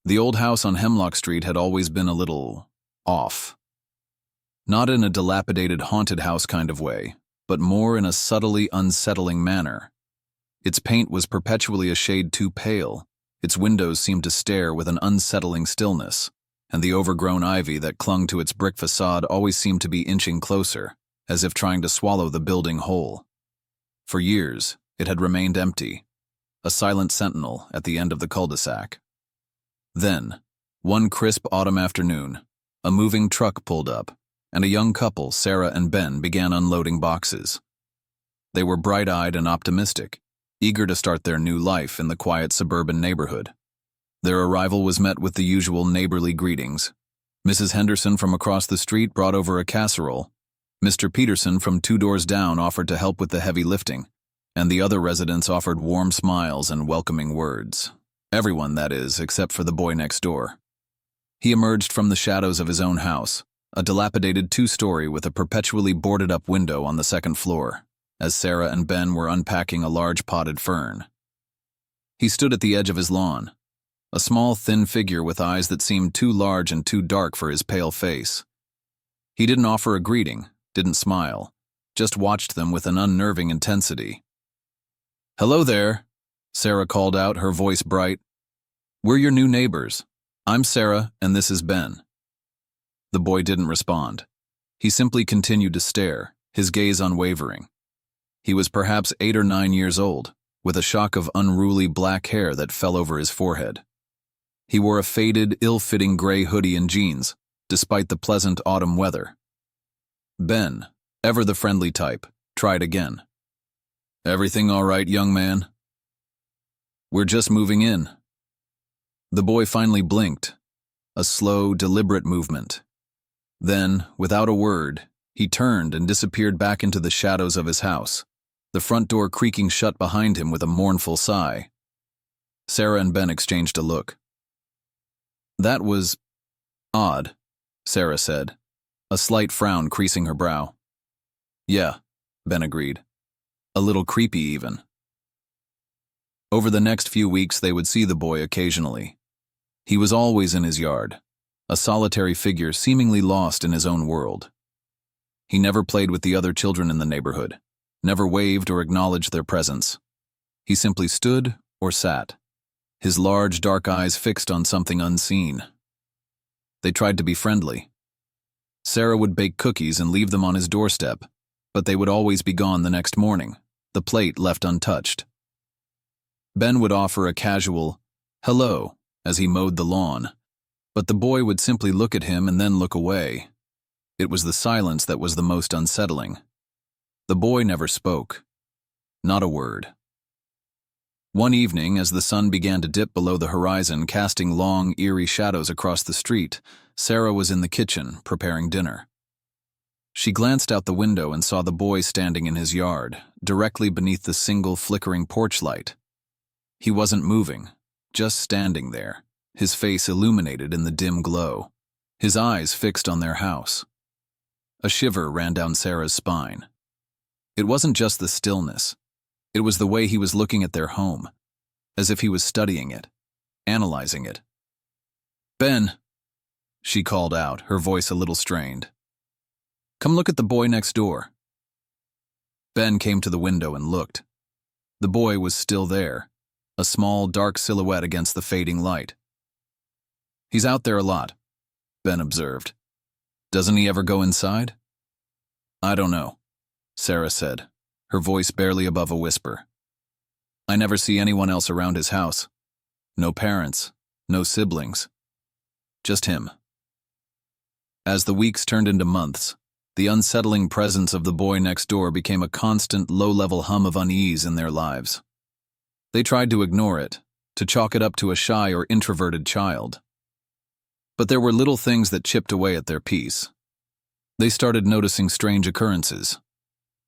The old house on Hemlock Street had always been a little off. Not in a dilapidated haunted house kind of way, but more in a subtly unsettling manner. Its paint was perpetually a shade too pale, its windows seemed to stare with an unsettling stillness, and the overgrown ivy that clung to its brick facade always seemed to be inching closer, as if trying to swallow the building whole. For years, it had remained empty, a silent sentinel at the end of the cul-de-sac. Then, one crisp autumn afternoon, a moving truck pulled up, and a young couple, Sarah and Ben, began unloading boxes. They were bright-eyed and optimistic, eager to start their new life in the quiet suburban neighborhood. Their arrival was met with the usual neighborly greetings. Mrs. Henderson from across the street brought over a casserole. Mr. Peterson from 2 doors down offered to help with the heavy lifting, and the other residents offered warm smiles and welcoming words. Everyone, that is, except for the boy next door. He emerged from the shadows of his own house, a dilapidated 2-story with a perpetually boarded-up window on the 2nd floor, as Sarah and Ben were unpacking a large potted fern. He stood at the edge of his lawn, a small, thin figure with eyes that seemed too large and too dark for his pale face. He didn't offer a greeting, didn't smile, just watched them with an unnerving intensity. "Hello there," Sarah called out, her voice bright. "We're your new neighbors. I'm Sarah, and this is Ben." The boy didn't respond. He simply continued to stare, his gaze unwavering. He was perhaps 8 or 9 years old, with a shock of unruly black hair that fell over his forehead. He wore a faded, ill-fitting gray hoodie and jeans, despite the pleasant autumn weather. Ben, ever the friendly type, tried again. "Everything all right, young man?" "We're just moving in." The boy finally blinked, a slow, deliberate movement. Then, without a word, he turned and disappeared back into the shadows of his house, the front door creaking shut behind him with a mournful sigh. Sarah and Ben exchanged a look. "That was odd," Sarah said, a slight frown creasing her brow. "Yeah," Ben agreed. "A little creepy, even." Over the next few weeks, they would see the boy occasionally. He was always in his yard, a solitary figure seemingly lost in his own world. He never played with the other children in the neighborhood, never waved or acknowledged their presence. He simply stood or sat, his large dark eyes fixed on something unseen. They tried to be friendly. Sarah would bake cookies and leave them on his doorstep, but they would always be gone the next morning, the plate left untouched. Ben would offer a casual "hello" as he mowed the lawn, but the boy would simply look at him and then look away. It was the silence that was the most unsettling. The boy never spoke. Not a word. One evening, as the sun began to dip below the horizon, casting long, eerie shadows across the street, Sarah was in the kitchen, preparing dinner. She glanced out the window and saw the boy standing in his yard, directly beneath the single flickering porch light. He wasn't moving, just standing there, his face illuminated in the dim glow, his eyes fixed on their house. A shiver ran down Sarah's spine. It wasn't just the stillness. It was the way he was looking at their home, as if he was studying it, analyzing it. "Ben," she called out, her voice a little strained. "Come look at the boy next door." Ben came to the window and looked. The boy was still there, a small, dark silhouette against the fading light. "He's out there a lot," Ben observed. "Doesn't he ever go inside?" "I don't know," Sarah said, her voice barely above a whisper. "I never see anyone else around his house. No parents, no siblings. Just him." As the weeks turned into months, the unsettling presence of the boy next door became a constant, low-level hum of unease in their lives. They tried to ignore it, to chalk it up to a shy or introverted child. But there were little things that chipped away at their peace. They started noticing strange occurrences.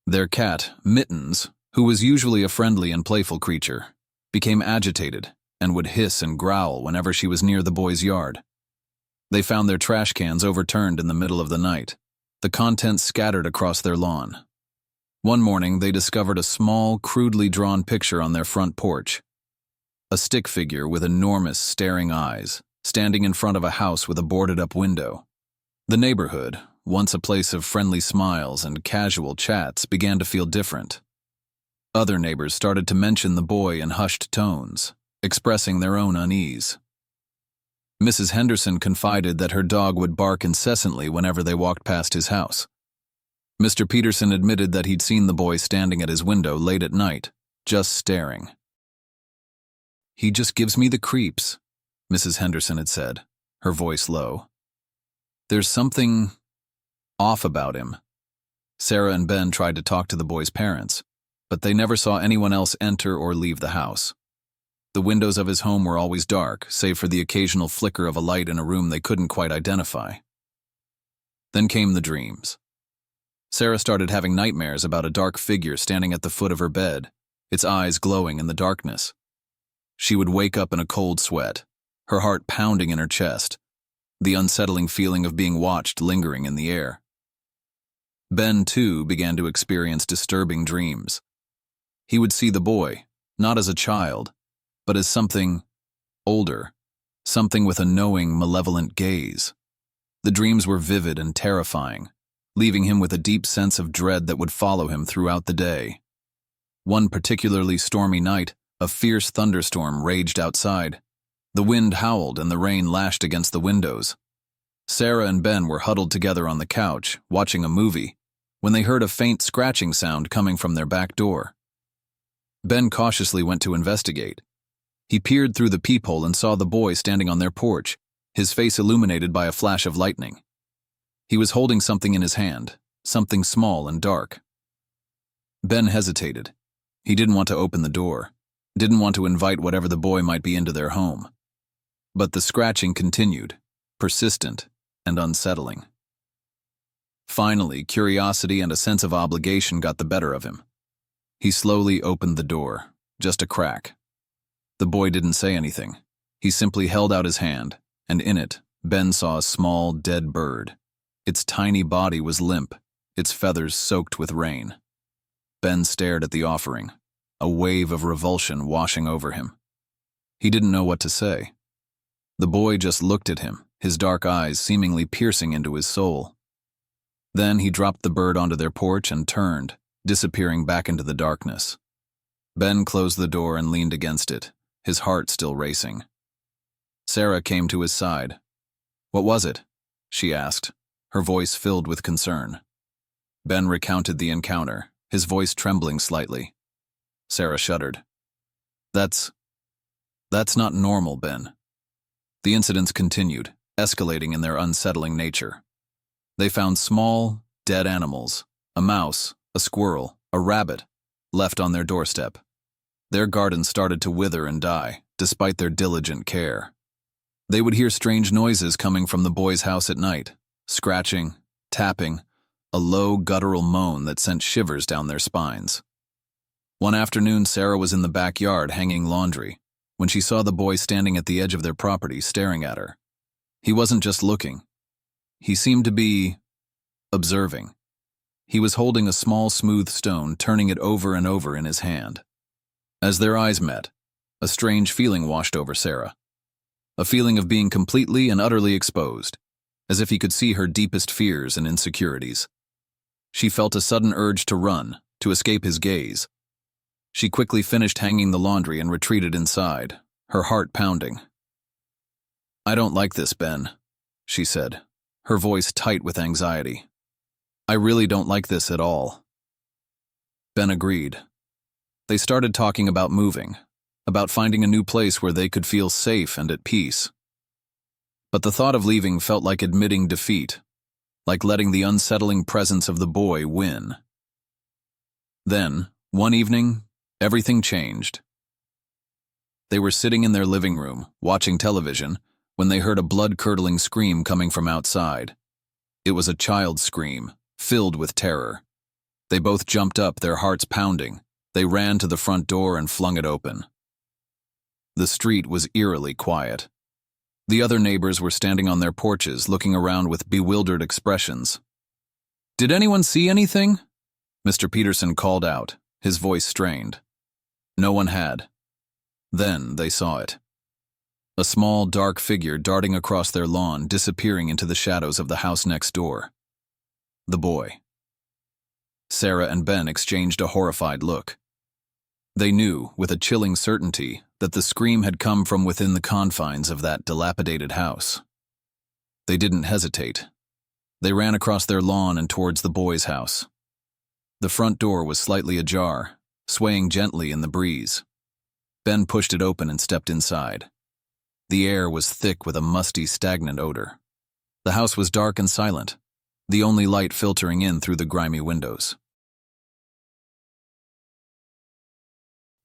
Their cat, Mittens, who was usually a friendly and playful creature, became agitated and would hiss and growl whenever she was near the boy's yard. They found their trash cans overturned in the middle of the night, the contents scattered across their lawn. One morning, they discovered a small, crudely drawn picture on their front porch. A stick figure with enormous, staring eyes, standing in front of a house with a boarded-up window. The neighborhood, once a place of friendly smiles and casual chats, began to feel different. Other neighbors started to mention the boy in hushed tones, expressing their own unease. Mrs. Henderson confided that her dog would bark incessantly whenever they walked past his house. Mr. Peterson admitted that he'd seen the boy standing at his window late at night, just staring. "He just gives me the creeps," Mrs. Henderson had said, her voice low. "There's something off about him." Sarah and Ben tried to talk to the boy's parents, but they never saw anyone else enter or leave the house. The windows of his home were always dark, save for the occasional flicker of a light in a room they couldn't quite identify. Then came the dreams. Sarah started having nightmares about a dark figure standing at the foot of her bed, its eyes glowing in the darkness. She would wake up in a cold sweat, her heart pounding in her chest, the unsettling feeling of being watched lingering in the air. Ben, too, began to experience disturbing dreams. He would see the boy, not as a child, but as something older, something with a knowing, malevolent gaze. The dreams were vivid and terrifying, leaving him with a deep sense of dread that would follow him throughout the day. One particularly stormy night, a fierce thunderstorm raged outside. The wind howled and the rain lashed against the windows. Sarah and Ben were huddled together on the couch, watching a movie, when they heard a faint scratching sound coming from their back door. Ben cautiously went to investigate. He peered through the peephole and saw the boy standing on their porch, his face illuminated by a flash of lightning. He was holding something in his hand, something small and dark. Ben hesitated. He didn't want to open the door, didn't want to invite whatever the boy might be into their home. But the scratching continued, persistent and unsettling. Finally, curiosity and a sense of obligation got the better of him. He slowly opened the door, just a crack. The boy didn't say anything. He simply held out his hand, and in it, Ben saw a small, dead bird. Its tiny body was limp, its feathers soaked with rain. Ben stared at the offering, a wave of revulsion washing over him. He didn't know what to say. The boy just looked at him, his dark eyes seemingly piercing into his soul. Then he dropped the bird onto their porch and turned, disappearing back into the darkness. Ben closed the door and leaned against it, his heart still racing. Sarah came to his side. "What was it?" she asked, her voice filled with concern. Ben recounted the encounter, his voice trembling slightly. Sarah shuddered. That's not normal, Ben." The incidents continued, escalating in their unsettling nature. They found small, dead animals, a mouse, a squirrel, a rabbit, left on their doorstep. Their gardens started to wither and die, despite their diligent care. They would hear strange noises coming from the boy's house at night, scratching, tapping, a low guttural moan that sent shivers down their spines. One afternoon, Sarah was in the backyard hanging laundry when she saw the boy standing at the edge of their property staring at her. He wasn't just looking. He seemed to be observing. He was holding a small, smooth stone, turning it over and over in his hand. As their eyes met, a strange feeling washed over Sarah. A feeling of being completely and utterly exposed, as if he could see her deepest fears and insecurities. She felt a sudden urge to run, to escape his gaze. She quickly finished hanging the laundry and retreated inside, her heart pounding. "I don't like this, Ben," she said, her voice tight with anxiety. "I really don't like this at all." Ben agreed. They started talking about moving, about finding a new place where they could feel safe and at peace. But the thought of leaving felt like admitting defeat, like letting the unsettling presence of the boy win. Then, one evening, everything changed. They were sitting in their living room, watching television, when they heard a blood-curdling scream coming from outside. It was a child's scream, filled with terror. They both jumped up, their hearts pounding. They ran to the front door and flung it open. The street was eerily quiet. The other neighbors were standing on their porches, looking around with bewildered expressions. "Did anyone see anything?" Mr. Peterson called out, his voice strained. No one had. Then they saw it. a small, dark figure darting across their lawn, disappearing into the shadows of the house next door. The boy. Sarah and Ben exchanged a horrified look. They knew, with a chilling certainty, that the scream had come from within the confines of that dilapidated house. They didn't hesitate. They ran across their lawn and towards the boy's house. The front door was slightly ajar, swaying gently in the breeze. Ben pushed it open and stepped inside. The air was thick with a musty, stagnant odor. The house was dark and silent, the only light filtering in through the grimy windows.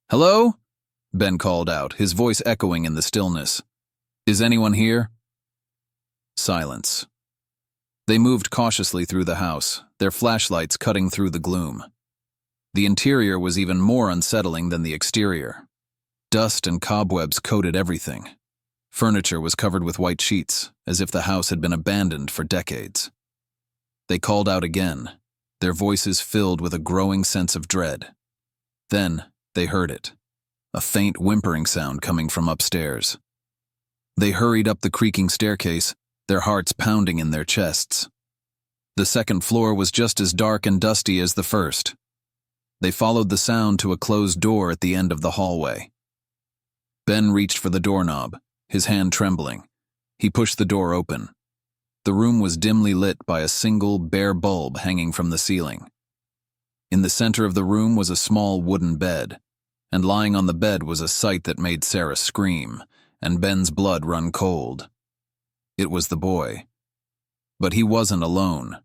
"Hello?" Ben called out, his voice echoing in the stillness. "Is anyone here?" Silence. They moved cautiously through the house, their flashlights cutting through the gloom. The interior was even more unsettling than the exterior. Dust and cobwebs coated everything. Furniture was covered with white sheets, as if the house had been abandoned for decades. They called out again, their voices filled with a growing sense of dread. Then they heard it, a faint whimpering sound coming from upstairs. They hurried up the creaking staircase, their hearts pounding in their chests. The second floor was just as dark and dusty as the first. They followed the sound to a closed door at the end of the hallway. Ben reached for the doorknob, his hand trembling. He pushed the door open. The room was dimly lit by a single, bare bulb hanging from the ceiling. In the center of the room was a small wooden bed, and lying on the bed was a sight that made Sarah scream, and Ben's blood run cold. It was the boy. But he wasn't alone.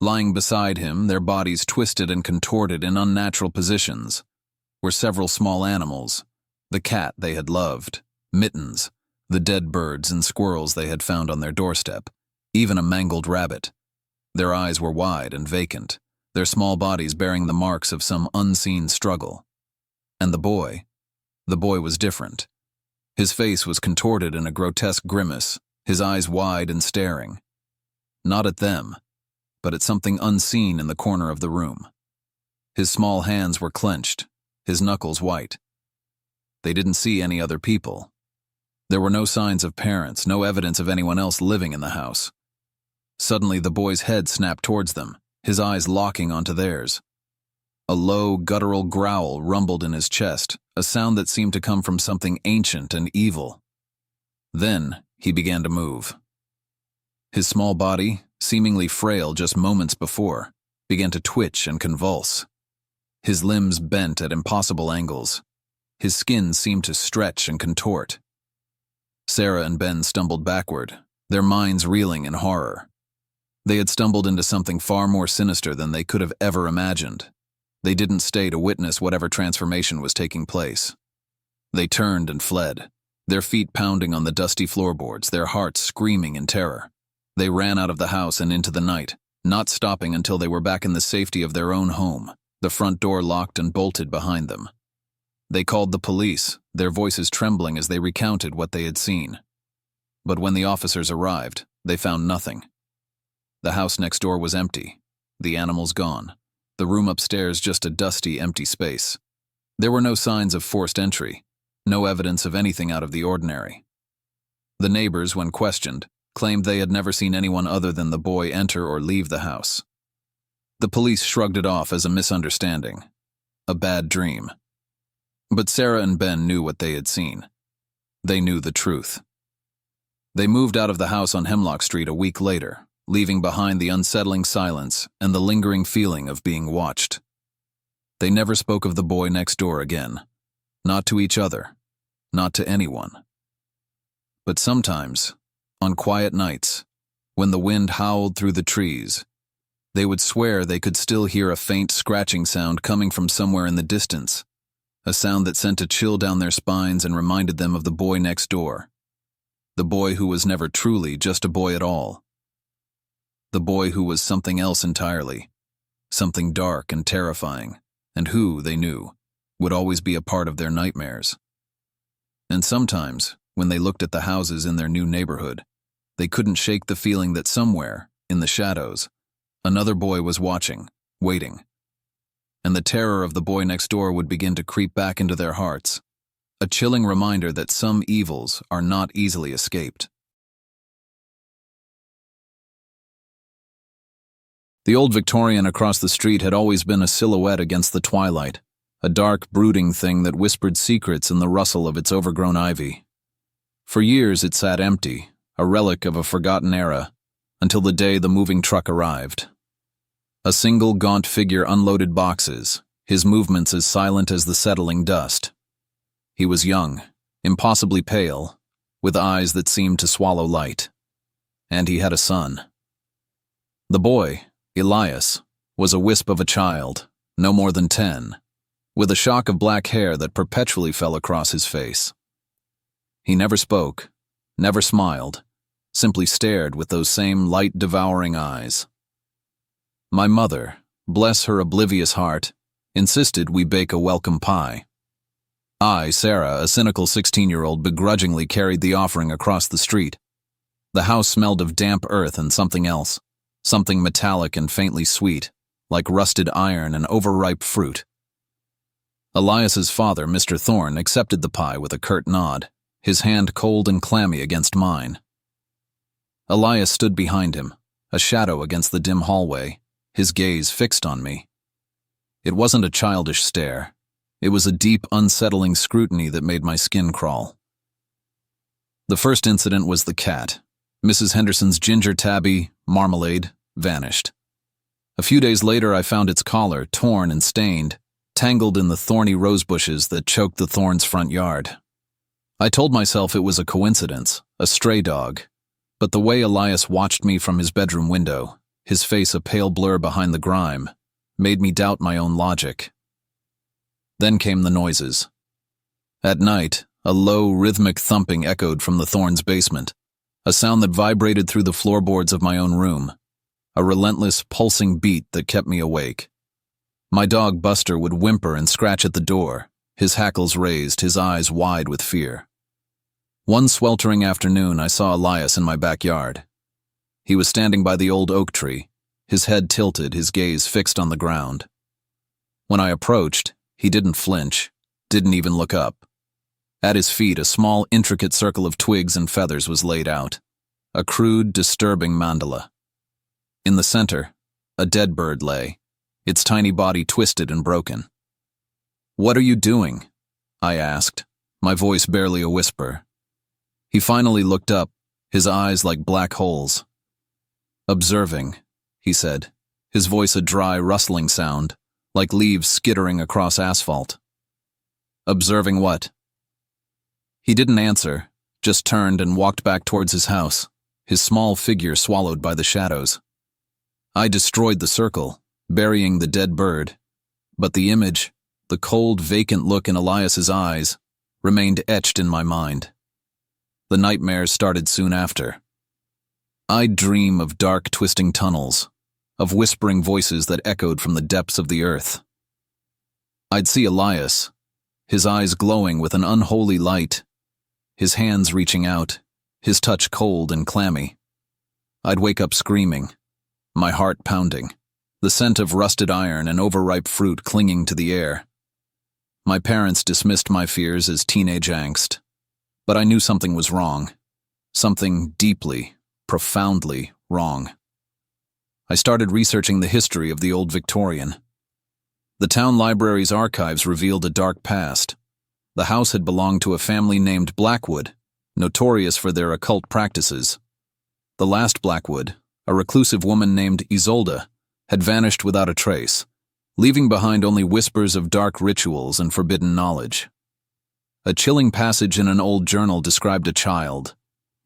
Lying beside him, their bodies twisted and contorted in unnatural positions, were several small animals, the cat they had loved, Mittens, the dead birds and squirrels they had found on their doorstep, even a mangled rabbit. Their eyes were wide and vacant, their small bodies bearing the marks of some unseen struggle. And the boy was different. His face was contorted in a grotesque grimace, his eyes wide and staring. Not at them, but at something unseen in the corner of the room. His small hands were clenched, his knuckles white. They didn't see any other people. There were no signs of parents, no evidence of anyone else living in the house. Suddenly the boy's head snapped towards them, his eyes locking onto theirs. A low, guttural growl rumbled in his chest, a sound that seemed to come from something ancient and evil. Then he began to move. His small body, seemingly frail just moments before, began to twitch and convulse. His limbs bent at impossible angles. His skin seemed to stretch and contort. Sarah and Ben stumbled backward, their minds reeling in horror. They had stumbled into something far more sinister than they could have ever imagined. They didn't stay to witness whatever transformation was taking place. They turned and fled, their feet pounding on the dusty floorboards, their hearts screaming in terror. They ran out of the house and into the night, not stopping until they were back in the safety of their own home, the front door locked and bolted behind them. They called the police, their voices trembling as they recounted what they had seen. But when the officers arrived, they found nothing. The house next door was empty, the animals gone, the room upstairs just a dusty, empty space. There were no signs of forced entry, no evidence of anything out of the ordinary. The neighbors, when questioned, claimed they had never seen anyone other than the boy enter or leave the house. The police shrugged it off as a misunderstanding, a bad dream. But Sarah and Ben knew what they had seen. They knew the truth. They moved out of the house on Hemlock Street a week later, leaving behind the unsettling silence and the lingering feeling of being watched. They never spoke of the boy next door again, not to each other, not to anyone. But sometimes, on quiet nights, when the wind howled through the trees, they would swear they could still hear a faint scratching sound coming from somewhere in the distance, a sound that sent a chill down their spines and reminded them of the boy next door, the boy who was never truly just a boy at all. The boy who was something else entirely, something dark and terrifying, and who, they knew, would always be a part of their nightmares. And sometimes, when they looked at the houses in their new neighborhood, they couldn't shake the feeling that somewhere, in the shadows, another boy was watching, waiting. And the terror of the boy next door would begin to creep back into their hearts, a chilling reminder that some evils are not easily escaped. The old Victorian across the street had always been a silhouette against the twilight, a dark, brooding thing that whispered secrets in the rustle of its overgrown ivy. For years it sat empty, a relic of a forgotten era, until the day the moving truck arrived. A single gaunt figure unloaded boxes, his movements as silent as the settling dust. He was young, impossibly pale, with eyes that seemed to swallow light. And he had a son. The boy, Elias, was a wisp of a child, no more than 10, with a shock of black hair that perpetually fell across his face. He never spoke, never smiled, simply stared with those same light-devouring eyes. My mother, bless her oblivious heart, insisted we bake a welcome pie. I, Sarah, a cynical 16-year-old, begrudgingly carried the offering across the street. The house smelled of damp earth and something else, something metallic and faintly sweet, like rusted iron and overripe fruit. Elias's father, Mr. Thorne, accepted the pie with a curt nod, his hand cold and clammy against mine. Elias stood behind him, a shadow against the dim hallway, his gaze fixed on me. It wasn't a childish stare. It was a deep, unsettling scrutiny that made my skin crawl. The first incident was the cat. Mrs. Henderson's ginger tabby, Marmalade, vanished. A few days later I found its collar, torn and stained, tangled in the thorny rose bushes that choked the Thorns' front yard. I told myself it was a coincidence, a stray dog, but the way Elias watched me from his bedroom window, his face a pale blur behind the grime, made me doubt my own logic. Then came the noises. At night, a low, rhythmic thumping echoed from the Thorns' basement, a sound that vibrated through the floorboards of my own room, a relentless, pulsing beat that kept me awake. My dog Buster would whimper and scratch at the door, his hackles raised, his eyes wide with fear. One sweltering afternoon, I saw Elias in my backyard. He was standing by the old oak tree, his head tilted, his gaze fixed on the ground. When I approached, he didn't flinch, didn't even look up. At his feet, a small, intricate circle of twigs and feathers was laid out, a crude, disturbing mandala. In the center, a dead bird lay, its tiny body twisted and broken. "What are you doing?" I asked, my voice barely a whisper. He finally looked up, his eyes like black holes. "Observing," he said, his voice a dry, rustling sound, like leaves skittering across asphalt. "Observing what?" He didn't answer, just turned and walked back towards his house, his small figure swallowed by the shadows. I destroyed the circle, burying the dead bird, but the image, the cold, vacant look in Elias's eyes, remained etched in my mind. The nightmares started soon after. I'd dream of dark, twisting tunnels, of whispering voices that echoed from the depths of the earth. I'd see Elias, his eyes glowing with an unholy light, his hands reaching out, his touch cold and clammy. I'd wake up screaming, my heart pounding, the scent of rusted iron and overripe fruit clinging to the air. My parents dismissed my fears as teenage angst, but I knew something was wrong, something deeply, profoundly wrong. I started researching the history of the old Victorian. The town library's archives revealed a dark past. The house had belonged to a family named Blackwood, notorious for their occult practices. The last Blackwood, a reclusive woman named Isolde, had vanished without a trace, leaving behind only whispers of dark rituals and forbidden knowledge. A chilling passage in an old journal described a child,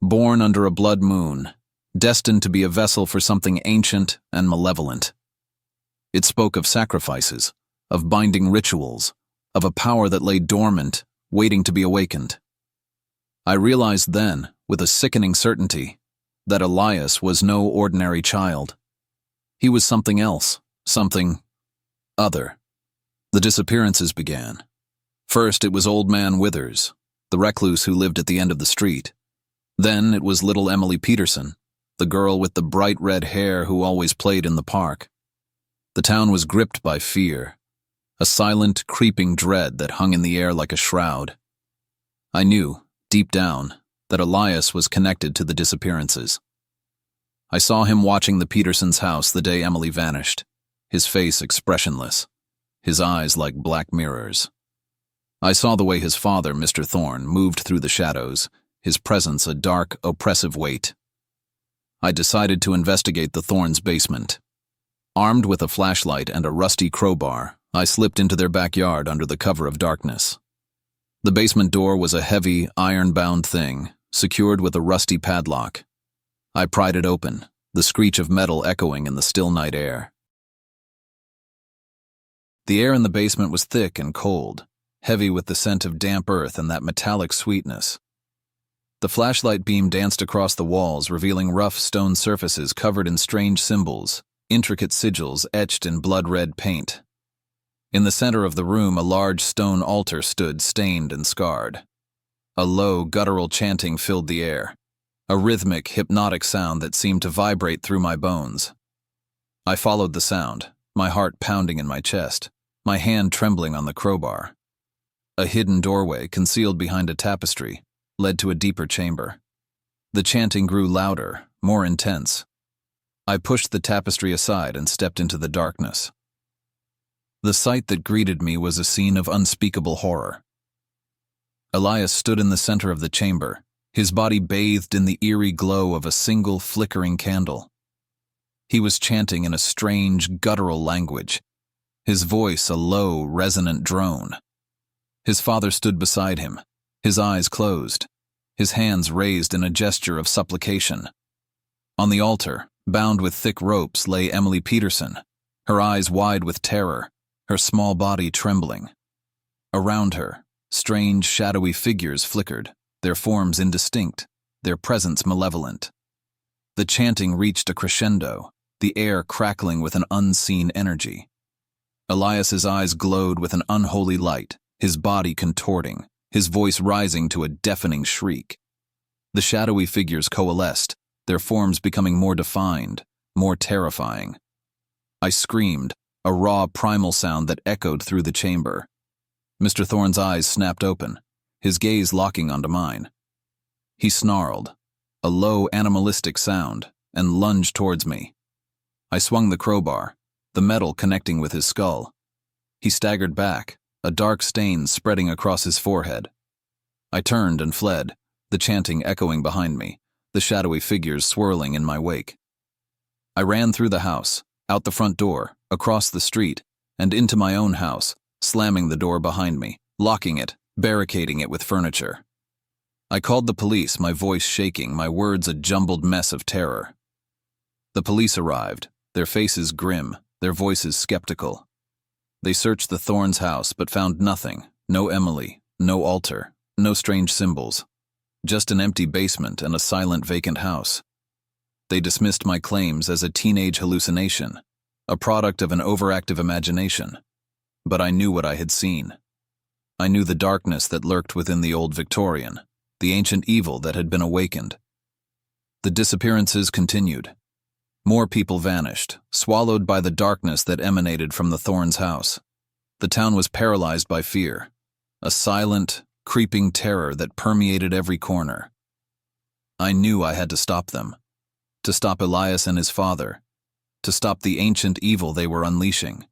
born under a blood moon, destined to be a vessel for something ancient and malevolent. It spoke of sacrifices, of binding rituals, of a power that lay dormant, waiting to be awakened. I realized then, with a sickening certainty, that Elias was no ordinary child. He was something else, something other. The disappearances began. First, it was old man Withers, the recluse who lived at the end of the street. Then it was little Emily Peterson, the girl with the bright red hair who always played in the park. The town was gripped by fear, a silent, creeping dread that hung in the air like a shroud. I knew, deep down, that Elias was connected to the disappearances. I saw him watching the Petersons' house the day Emily vanished, his face expressionless, his eyes like black mirrors. I saw the way his father, Mr. Thorne, moved through the shadows, his presence a dark, oppressive weight. I decided to investigate the Thornes' basement. Armed with a flashlight and a rusty crowbar, I slipped into their backyard under the cover of darkness. The basement door was a heavy, iron-bound thing, secured with a rusty padlock. I pried it open, the screech of metal echoing in the still night air. The air in the basement was thick and cold, heavy with the scent of damp earth and that metallic sweetness. The flashlight beam danced across the walls, revealing rough stone surfaces covered in strange symbols, intricate sigils etched in blood-red paint. In the center of the room, a large stone altar stood, stained and scarred. A low, guttural chanting filled the air, a rhythmic, hypnotic sound that seemed to vibrate through my bones. I followed the sound, my heart pounding in my chest, my hand trembling on the crowbar. A hidden doorway, concealed behind a tapestry, led to a deeper chamber. The chanting grew louder, more intense. I pushed the tapestry aside and stepped into the darkness. The sight that greeted me was a scene of unspeakable horror. Elias stood in the center of the chamber, his body bathed in the eerie glow of a single flickering candle. He was chanting in a strange, guttural language, his voice a low, resonant drone. His father stood beside him, his eyes closed, his hands raised in a gesture of supplication. On the altar, bound with thick ropes, lay Emily Peterson, her eyes wide with terror, her small body trembling. Around her, strange, shadowy figures flickered, their forms indistinct, their presence malevolent. The chanting reached a crescendo, the air crackling with an unseen energy. Elias's eyes glowed with an unholy light, his body contorting, his voice rising to a deafening shriek. The shadowy figures coalesced, their forms becoming more defined, more terrifying. I screamed, a raw, primal sound that echoed through the chamber. Mr. Thorne's eyes snapped open, his gaze locking onto mine. He snarled, a low, animalistic sound, and lunged towards me. I swung the crowbar, the metal connecting with his skull. He staggered back, a dark stain spreading across his forehead. I turned and fled, the chanting echoing behind me, the shadowy figures swirling in my wake. I ran through the house, out the front door, across the street, and into my own house, slamming the door behind me, locking it, barricading it with furniture. I called the police, my voice shaking, my words a jumbled mess of terror. The police arrived, their faces grim, their voices skeptical. They searched the Thornes' house but found nothing, no Emily, no altar, no strange symbols, just an empty basement and a silent vacant house. They dismissed my claims as a teenage hallucination, a product of an overactive imagination. But I knew what I had seen. I knew the darkness that lurked within the old Victorian, the ancient evil that had been awakened. The disappearances continued. More people vanished, swallowed by the darkness that emanated from the Thornes' house. The town was paralyzed by fear, a silent, creeping terror that permeated every corner. I knew I had to stop them, to stop Elias and his father, to stop the ancient evil they were unleashing.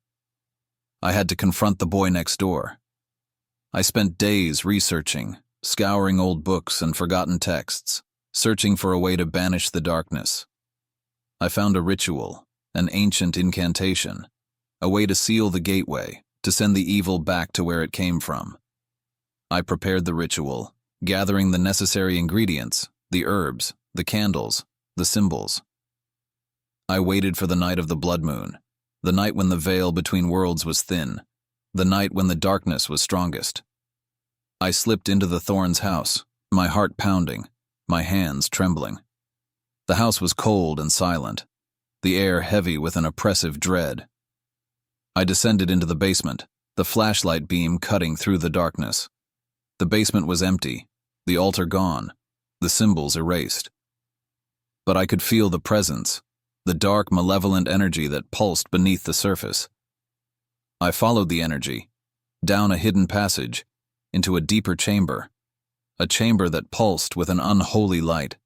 I had to confront the boy next door. I spent days researching, scouring old books and forgotten texts, searching for a way to banish the darkness. I found a ritual, an ancient incantation, a way to seal the gateway, to send the evil back to where it came from. I prepared the ritual, gathering the necessary ingredients, the herbs, the candles, the symbols. I waited for the night of the blood moon, the night when the veil between worlds was thin, the night when the darkness was strongest. I slipped into the Thornes' house, my heart pounding, my hands trembling. The house was cold and silent, the air heavy with an oppressive dread. I descended into the basement, the flashlight beam cutting through the darkness. The basement was empty, the altar gone, the symbols erased. But I could feel the presence, the dark, malevolent energy that pulsed beneath the surface. I followed the energy, down a hidden passage, into a deeper chamber, a chamber that pulsed with an unholy light.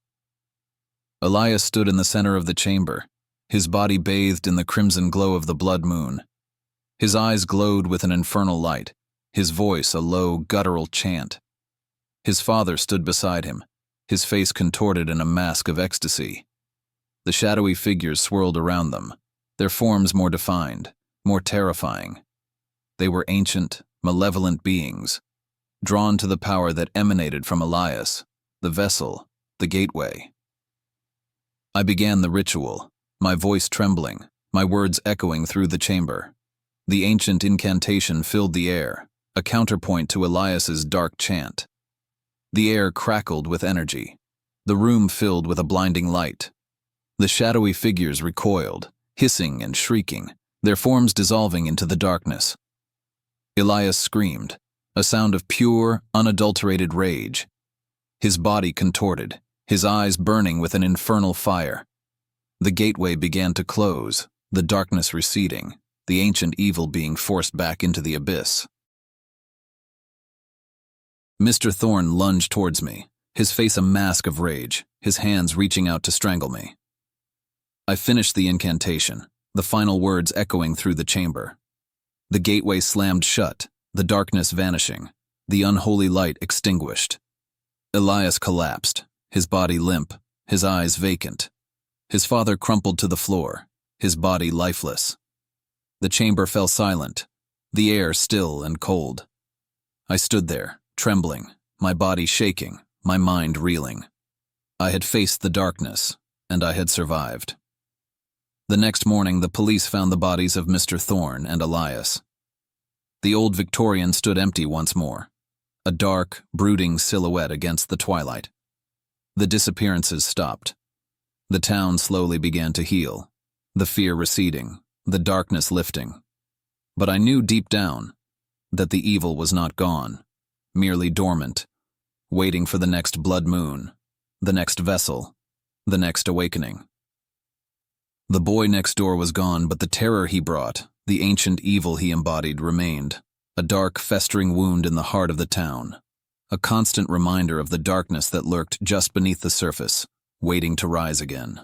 Elias stood in the center of the chamber, his body bathed in the crimson glow of the blood moon. His eyes glowed with an infernal light, his voice a low, guttural chant. His father stood beside him, his face contorted in a mask of ecstasy. The shadowy figures swirled around them, their forms more defined, more terrifying. They were ancient, malevolent beings, drawn to the power that emanated from Elias, the vessel, the gateway. I began the ritual, my voice trembling, my words echoing through the chamber. The ancient incantation filled the air, a counterpoint to Elias's dark chant. The air crackled with energy, the room filled with a blinding light. The shadowy figures recoiled, hissing and shrieking, their forms dissolving into the darkness. Elias screamed, a sound of pure, unadulterated rage. His body contorted, his eyes burning with an infernal fire. The gateway began to close, the darkness receding, the ancient evil being forced back into the abyss. Mr. Thorne lunged towards me, his face a mask of rage, his hands reaching out to strangle me. I finished the incantation, the final words echoing through the chamber. The gateway slammed shut, the darkness vanishing, the unholy light extinguished. Elias collapsed, his body limp, his eyes vacant. His father crumpled to the floor, his body lifeless. The chamber fell silent, the air still and cold. I stood there, trembling, my body shaking, my mind reeling. I had faced the darkness, and I had survived. The next morning, the police found the bodies of Mr. Thorne and Elias. The old Victorian stood empty once more, a dark, brooding silhouette against the twilight. The disappearances stopped. The town slowly began to heal, the fear receding, the darkness lifting. But I knew deep down that the evil was not gone, merely dormant, waiting for the next blood moon, the next vessel, the next awakening. The boy next door was gone, but the terror he brought, the ancient evil he embodied, remained, a dark, festering wound in the heart of the town, a constant reminder of the darkness that lurked just beneath the surface, waiting to rise again.